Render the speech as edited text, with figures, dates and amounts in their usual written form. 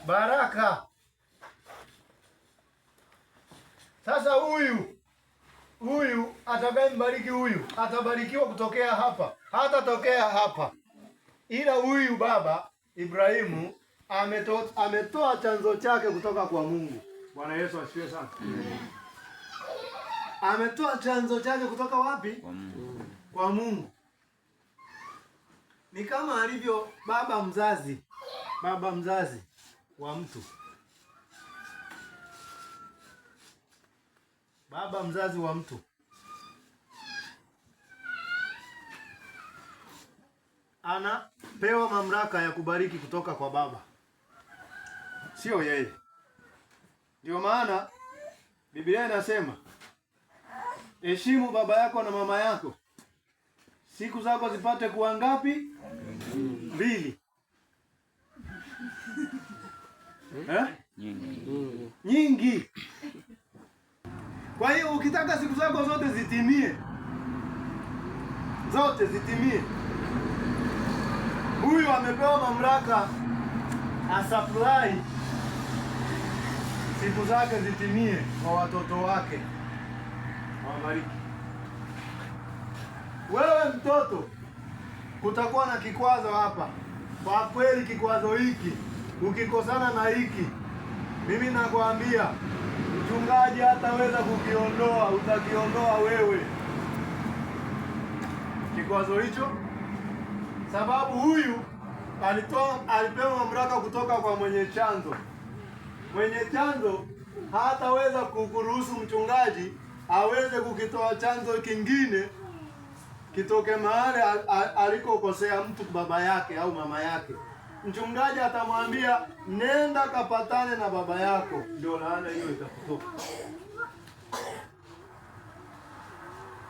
baraka. Sasa huyu atakayembariki huyu atabarikiwa kutokea hapa, hatatokea hapa, ila huyu baba Ibrahimu ametoa chanzo chake kutoka kwa Mungu. Bwana Yesu asifiwe sana. Ametoa chanzo chake kutoka wapi? Kwa Mungu. Kwa Mungu. Ni kama alivyo baba mzazi wa mtu. Baba mzazi wa mtu anapewa mamlaka ya kubariki kutoka kwa baba, sio yeye. Ndio maana Biblia inasema heshimu baba yako na mama yako, siku zako zipate kuwa ngapi? 2. Nyingi. Kwa hiyo ukitaka siku zako zote zitimie, huyu amepewa mamlaka asupply siku zake zitimie kwa watoto wake. Wabariki. Wewe mtoto, kutakuwa na kikwazo hapa. Kwa kweli kikwazo hiki, ukikosana na hiki, mimi nakwambia mchungaji hataweza kukiondoa, utakiondoa wewe kikwazo hicho, sababu huyu alipewa mamlaka kutoka kwa mwenye chanzo. Mwenye chanzo hataweza kukuruhusu mchungaji aweze kukitoa chanzo kingine kitoke mahali alikokosea mtu, baba yake au mama yake. Mchungaji atamwambia nenda kapatane na baba yako, ndio laana hiyo itakutoka.